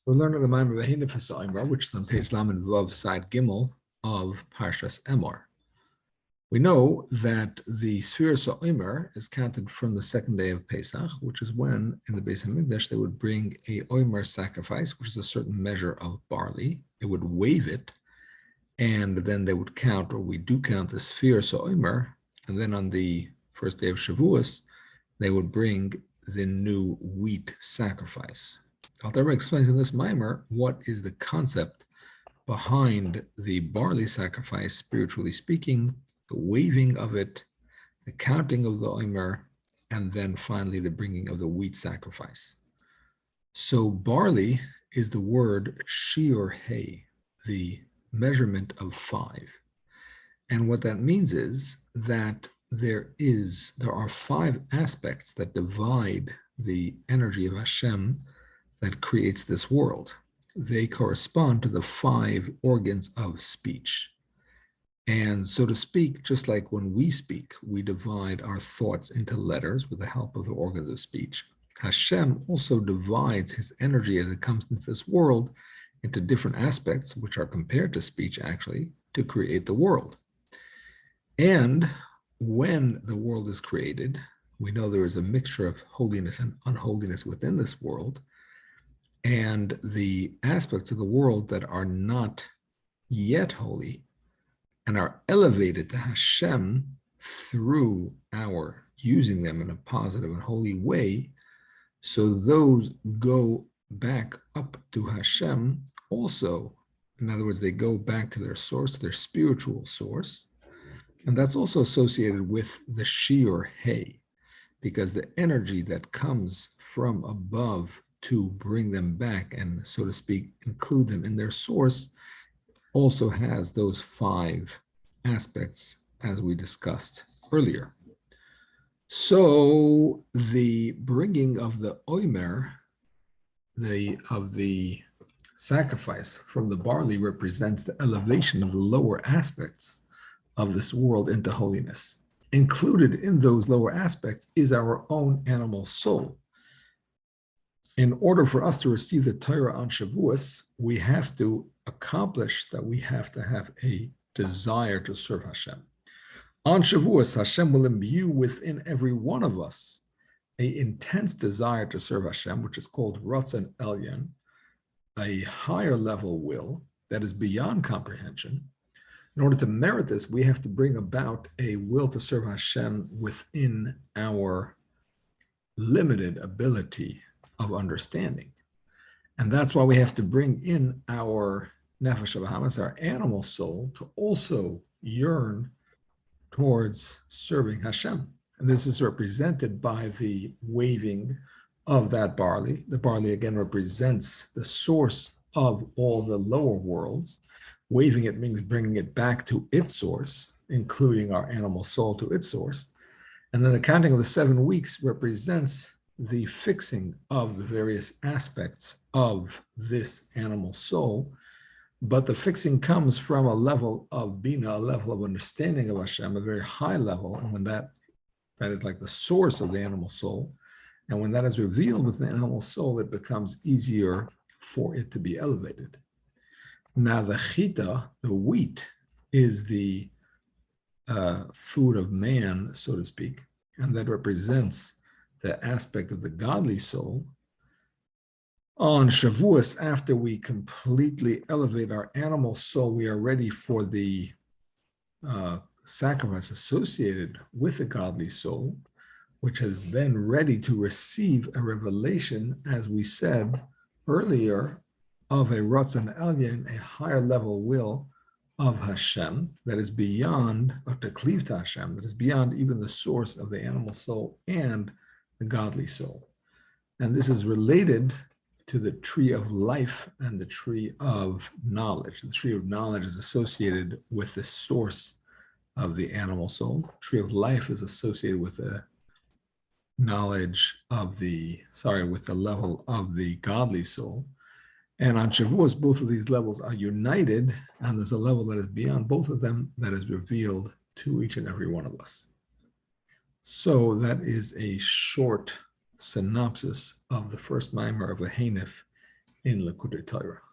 We're learning the Maimer Vahinif Emor, which is on page Lamed Vav, side Gimel of Parshas Emor. We know that the Spheres Omer is counted from the second day of Pesach, which is when in the Beis Hamikdash they would bring a Omer sacrifice, which is a certain measure of barley. They would wave it, and then they would count, or we do count the Spheres Omer, and then on the first day of Shavuos, they would bring the new wheat sacrifice. Alter explains in this mimer what is the concept behind the barley sacrifice, spiritually speaking, the waving of it, the counting of the Omer, and then finally the bringing of the wheat sacrifice. So barley is the word shiur hay, the measurement of 5. And what that means is that there are 5 aspects that divide the energy of Hashem that creates this world. They correspond to the 5 organs of speech. And so to speak, just like when we speak, we divide our thoughts into letters with the help of the organs of speech. Hashem also divides his energy as it comes into this world into different aspects, which are compared to speech actually, to create the world. And when the world is created, we know there is a mixture of holiness and unholiness within this world. And the aspects of the world that are not yet holy and are elevated to Hashem through our using them in a positive and holy way, so those go back up to Hashem also. In other words, they go back to their source, their spiritual source. And that's also associated with the shiur hay, because the energy that comes from above to bring them back and, so to speak, include them in their source also has those 5 aspects as we discussed earlier. So the bringing of the Omer, of the sacrifice from the barley, represents the elevation of the lower aspects of this world into holiness. Included in those lower aspects is our own animal soul. In order for us to receive the Torah on Shavuos, we have to accomplish that. We have to have a desire to serve Hashem. On Shavuos, Hashem will imbue within every one of us an intense desire to serve Hashem, which is called Ratzon Elyon, a higher level will that is beyond comprehension. In order to merit this, we have to bring about a will to serve Hashem within our limited ability of understanding. And that's why we have to bring in our nefesh habahamis, our animal soul, to also yearn towards serving Hashem. And this is represented by the waving of that barley. The barley again represents the source of all the lower worlds. Waving it means bringing it back to its source, including our animal soul to its source. And then the counting of the 7 weeks represents the fixing of the various aspects of this animal soul. But the fixing comes from a level of bina, a level of understanding of Hashem, a very high level. And when that is like the source of the animal soul, and when that is revealed with the animal soul, it becomes easier for it to be elevated. Now the chita, the wheat, is the food of man, so to speak, and that represents the aspect of the godly soul. On Shavuos, after we completely elevate our animal soul, we are ready for the sacrifice associated with the godly soul, which is then ready to receive a revelation, as we said earlier, of a Ratzon Elyon, a higher level will of Hashem that is beyond, or to cleave to Hashem, that is beyond even the source of the animal soul and the godly soul. And this is related to the tree of life and the tree of knowledge. The tree of knowledge is associated with the source of the animal soul. The tree of life is associated with the knowledge of with the level of the godly soul. And on Shavuos, both of these levels are united, and there's a level that is beyond both of them that is revealed to each and every one of us. So that is a short synopsis of the first mimer of the Hayif in Likkutei Torah.